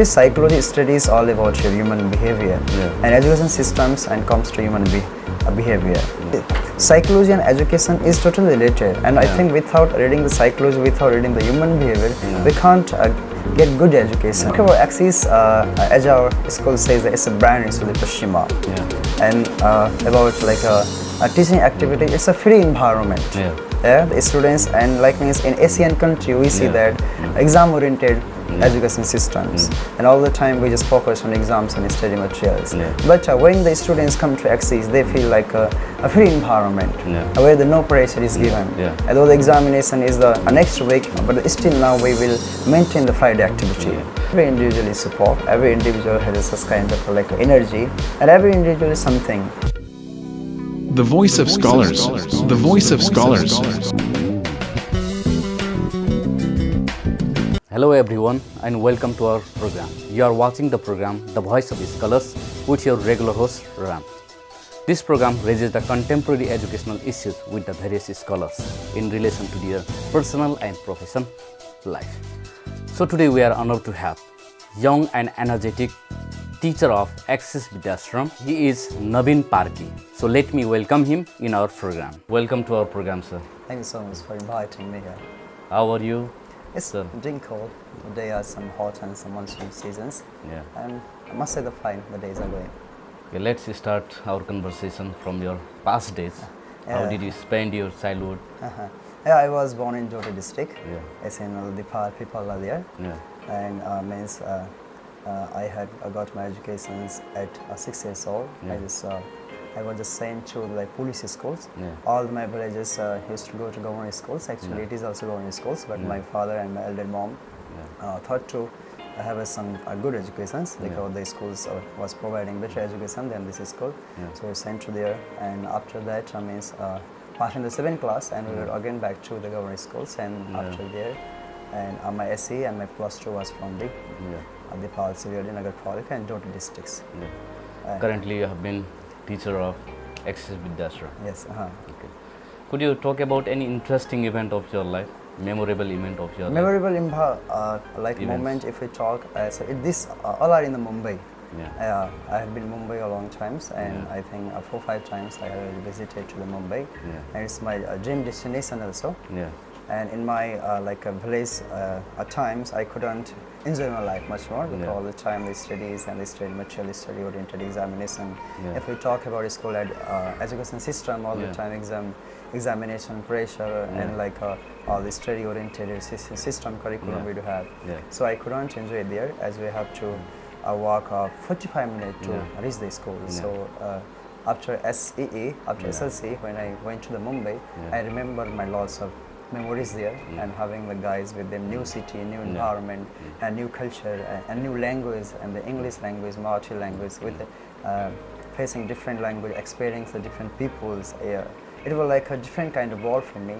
Psychology studies all about your human behavior and education systems and comes to human behavior. Psychology and education is totally related, and I think without reading the psychology, without reading the human behavior, we can't get good education. Talk about Axis, as our school says, it's a brand into the Kushmi, and about like a teaching activity, it's a free environment. The students, and like means in Asian country we see that exam oriented education systems, and all the time we just focus on exams and study materials. But when the students come to Axis, they feel like a free environment where the no pressure is given. Although the examination is the next week, but still now we will maintain the Friday activity. Every individual is support, every individual has such kind of like energy, and every individual is something. The voice of scholars. The voice of scholars. Hello everyone and welcome to our program. You are watching the program The Voice of Scholars with your regular host Ram. This program raises the contemporary educational issues with the various scholars in relation to their personal and professional life. So today we are honored to have young and energetic teacher of Axis Vidyashram. He is Navin Parki. So let me welcome him in our program. Welcome to our program, sir. Thank you so much for inviting me here. How are you? It's doing cold. Today are some hot and some monsoon seasons. And I must say the days are going. Okay, let's start our conversation from your past days. How did you spend your childhood? I was born in Chaudhary district. It's in the people are there. And I got my education at 6 years old. I was just sent to like police schools. All my villages used to go to government schools. Actually, it is also government schools, but my father and my elder mom thought to have some good educations because the schools was providing better education than this school. So we sent to there, and after that, passing the 7th class, and we were again back to the government schools, and after there, and my SE and my plus 2 was from the Nagar Polytechnic and Chaudhary districts. Currently, you have been teacher of Axis Vidyashram. Yes. Okay. Could you talk about any interesting event of your life, memorable event of your life? Memorable moment. If we talk, so this all are in the Mumbai. I have been in Mumbai a long times, and I think 4 or 5 times I have visited to the Mumbai, and it's my dream destination also. And in my village, at times I couldn't enjoy my life much more because all the time the studies and the study material, study oriented examination. If we talk about school education system, all the time examination pressure and all the study oriented system curriculum we do have. So I couldn't enjoy it there, as we have to walk 45 minutes to reach the school. So after SEE, after SLC, when I went to the Mumbai, I remember my lots of memories there, and having the guys with them, new city, new environment, and new culture, and new language, and the English language, Marathi language, with facing different language, experiencing the different peoples. It was like a different kind of world for me,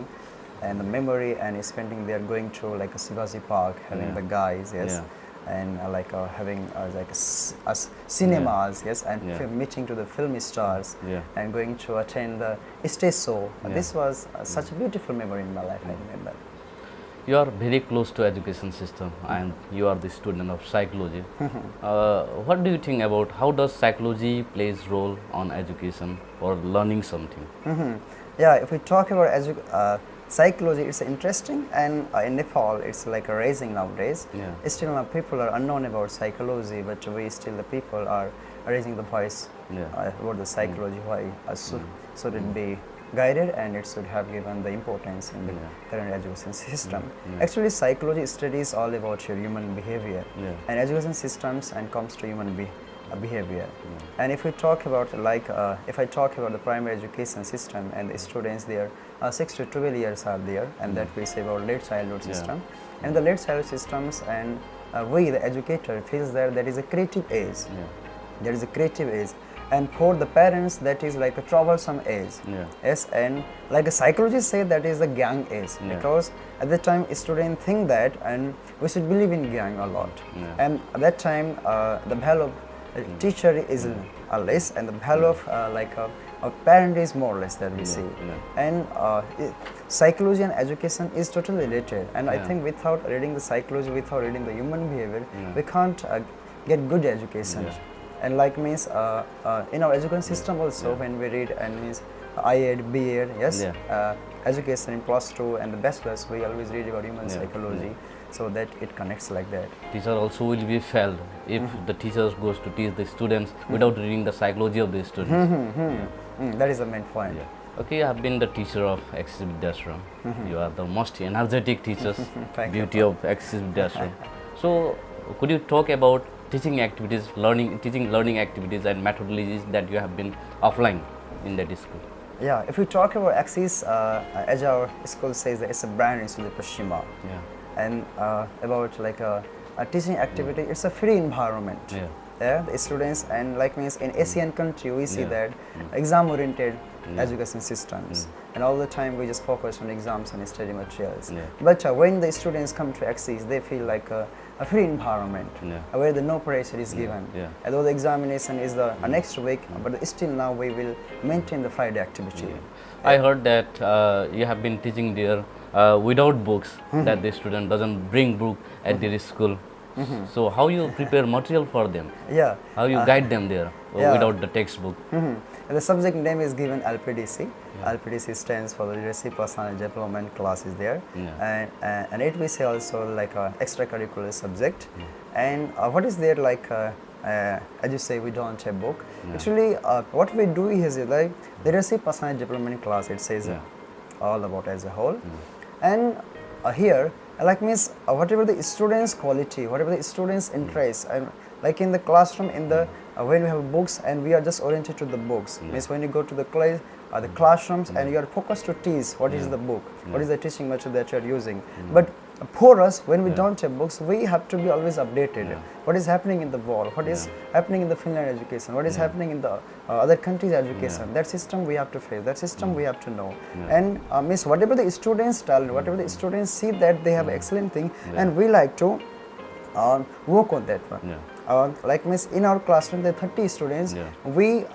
and the memory and spending there, going to like a Shivaji Park, having the guys, and having cinemas, and meeting to the film stars, and going to attend the stage show. This was such a beautiful memory in my life. I remember. You are very close to education system, and you are the student of psychology. What do you think about how does psychology plays role on education or learning something? If we talk about psychology, it's interesting, and in Nepal it's like a rising nowadays. Still now people are unknown about psychology, but the people are raising the voice about the psychology, why should it be guided, and it should have given the importance in the current education system. Actually, psychology studies all about your human behavior and education systems and comes to human behavior. And if we talk about if I talk about the primary education system and the students there, 6 to 12 years are there, and that we say about late childhood system. And the late childhood systems, and we the educator feels that there is a creative age. There is a creative age, and for the parents that is like a troublesome age. And like a psychologist say that is the gang age, because at that time students think that, and we should believe in gang a lot. And at that time the value of teacher is less, and the value of parent is more or less that we see. And psychology and education is totally related, and I think without reading the psychology, without reading the human behavior, we can't get good education. And like means in our education system also, when we read and means IED, BEd, yes, education in +2 and the bachelor's, we always read about human psychology, so that it connects like that. Teacher also will be failed if the teacher goes to teach the students without reading the psychology of the students. That is the main point. Okay, you have been the teacher of XC Vidyashram. You are the most energetic teachers. Beauty of XC Vidyashram. So, could you talk about teaching activities, teaching learning activities and methodologies that you have been offline in that school? Yeah, if we talk about Axis, as our school says, that it's a brand in Sudhi Pashchima. And about like a teaching activity, it's a free environment. The students, and like means in Asian country, we see that exam-oriented education systems, and all the time we just focus on exams and study materials. But when the students come to Axis, they feel like a free environment where the no pressure is given. Although the examination is the next week, but still now we will maintain the Friday activity. I heard that you have been teaching there without books, that the student doesn't bring book at their school. So how you prepare material for them? How you guide them there without the textbook? The subject name is given LPDC. LPDC stands for the Leadership Personal Development class is there, and it we say also like a extracurricular subject. And what is there like? As you say, we don't have book. Actually, what we do is like Leadership Personal Development class. It says all about as a whole, and here. Like means whatever the students' quality, whatever the students' interest, and like in the classroom, in the when we have books and we are just oriented to the books. Means when you go to the classrooms and you are focused to teach what is the book, what is the teaching material that you are using. But for us, when we don't have books, we have to be always updated. What is happening in the world? What is happening in the Finland education? What is happening in the other countries' education? That system we have to face. That system we have to know. And means whatever the students tell, whatever the students see that they have excellent thing, and we like to work on that one. Like means in our classroom, there are 30 students. We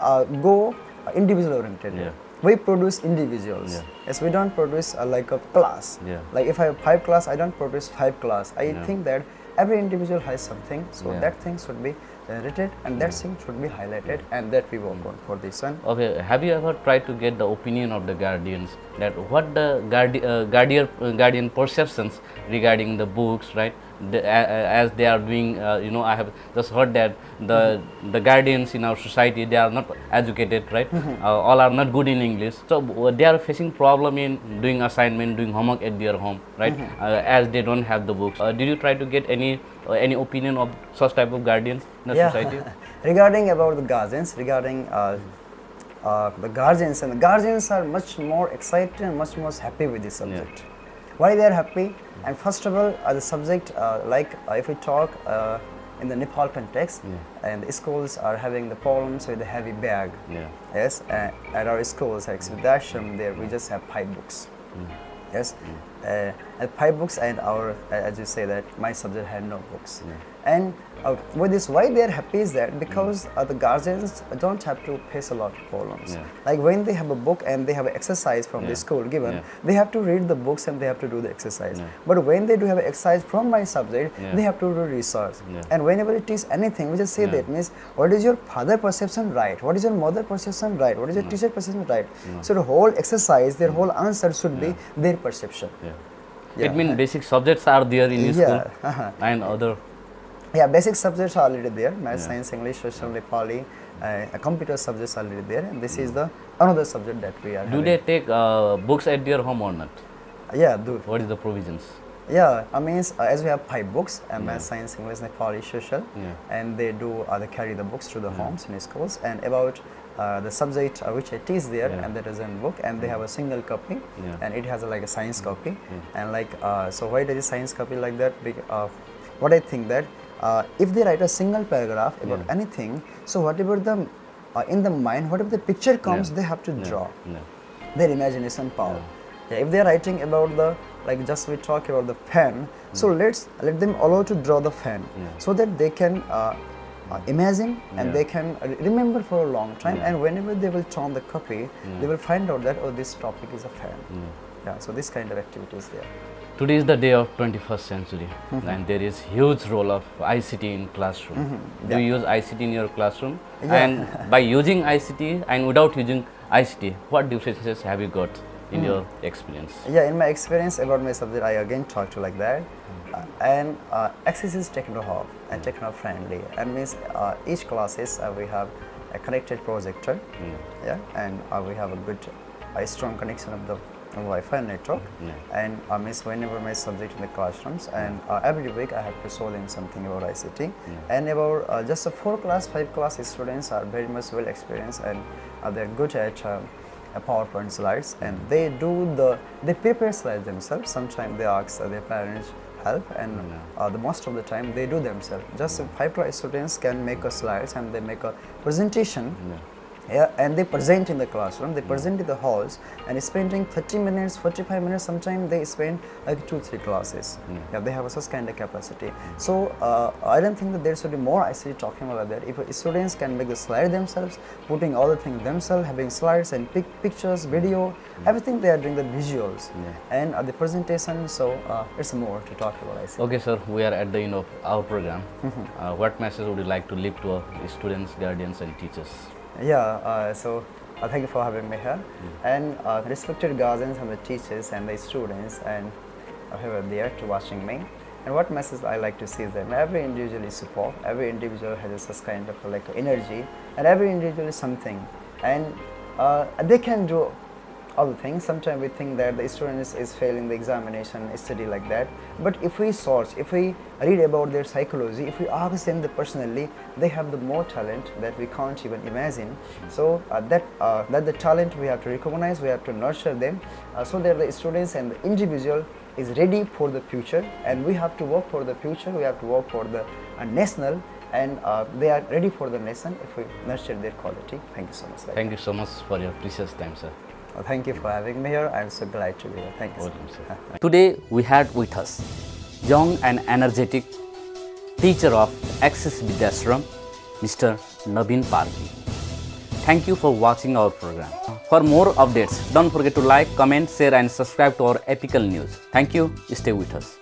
go individual oriented. We produce individuals. Yes, we don't produce like a class. Like if I have 5 class, I don't produce 5 class. I think that every individual has something, so that thing should be written and that thing should be highlighted, and that we work on for this one. Okay, have you ever tried to get the opinion of the guardians, that what the guardian perceptions regarding the books, right? As they are doing, I have just heard that the guardians in our society, they are not educated, right? All are not good in English, so they are facing problem in doing assignment, doing homework at their home, right? As they don't have the books. Did you try to get any opinion of such type of guardians in the society? Regarding about the guardians, regarding the guardians, and the guardians are much more excited and much more happy with this subject. Why they are happy? And first of all, the subject, like if we talk in the Nepal context, and the schools are having the problems with the heavy bag. Yes, at our schools, like Vidyashram, there we just have 5 books. Yes, 5 books, and our, as you say that my subject had no books. And with this, why they are happy is that because the guardians don't have to face a lot of problems. Like when they have a book and they have an exercise from the school given, they have to read the books and they have to do the exercise. But when they do have an exercise from my subject, they have to do research. And whenever it is anything, we just say that means what is your father perception right? What is your mother perception right? What is your teacher perception right? So the whole exercise, their whole answer should be their perception. It means basic subjects are there in school and other. Basic subjects are already there. Math, science, English, social, Nepali, computer subjects are already there, and this is the another subject that we are Do they take books at their home or not? Do. What is the provisions? I mean, as we have 5 books, Math, science, English, Nepali, social, and they do they carry the books to the homes in schools, and about the subject which I teach there, and that is in book, and they have a single copy, and it has like a science copy, and like so why does a science copy like that? What I think that if they write a single paragraph about anything, so whatever the in the mind, whatever the picture comes, they have to draw their imagination power. If they are writing about the, like just we talk about the pen, so let them allow to draw the pen, so that they can imagine and they can remember for a long time, and whenever they will turn the copy, they will find out that, oh, this topic is a fan. Yeah, so this kind of activity is there. Today is the day of 21st century and there is huge role of ICT in classroom. Do you use ICT in your classroom? And by using ICT and without using ICT, what differences have you got in your experience? Yeah, in my experience about my subject, I again talk to like that. And access is techno-hub and techno-friendly. And means each classes we have a connected projector, and we have a good, strong connection of the Wi-Fi network, and means whenever my subject in the classrooms, and every week I have to show them something about ICT, and about just 4 class, 5 class students are very much well experienced, and they're good at PowerPoint slides, and they prepare slides themselves. Sometimes they ask their parents help, and the most of the time they do themselves. Just 5 class students can make a slides and they make a presentation. And they present in the classroom, they present in the halls, and spending 30 minutes, 45 minutes, sometimes they spend like 2-3 classes. They have such kind of capacity. So I don't think that there should be more ICT talking about that. If students can make the slide themselves, putting all the things themselves, having slides and pictures, video, everything they are doing the visuals and the presentation. So it's more to talk about ICT. Okay, sir, we are at the end of our program. What message would you like to leave to our students, guardians, and teachers? Yeah, so thank you for having me here, and respected guardians and the teachers and the students and whoever they are to watching me. And what message I like to see is that every individual is support, every individual has such kind of like energy, and every individual is something, and they can do all the things. Sometimes we think that the student is failing the examination, study like that. But if we search, if we read about their psychology, if we ask them personally, they have the more talent that we can't even imagine. So that the talent we have to recognize, we have to nurture them, so that the students and the individual is ready for the future, and we have to work for the future. We have to work for the national, and they are ready for the nation if we nurture their quality. Thank you so much. Thank you so much for your precious time, sir. Thank you for having me here. I'm so glad to be here. Thank you. Sir. Today we had with us young and energetic teacher of Access Vidyashram, Mr. Navin Parki. Thank you for watching our program. For more updates, don't forget to like, comment, share and subscribe to our epical news. Thank you. Stay with us.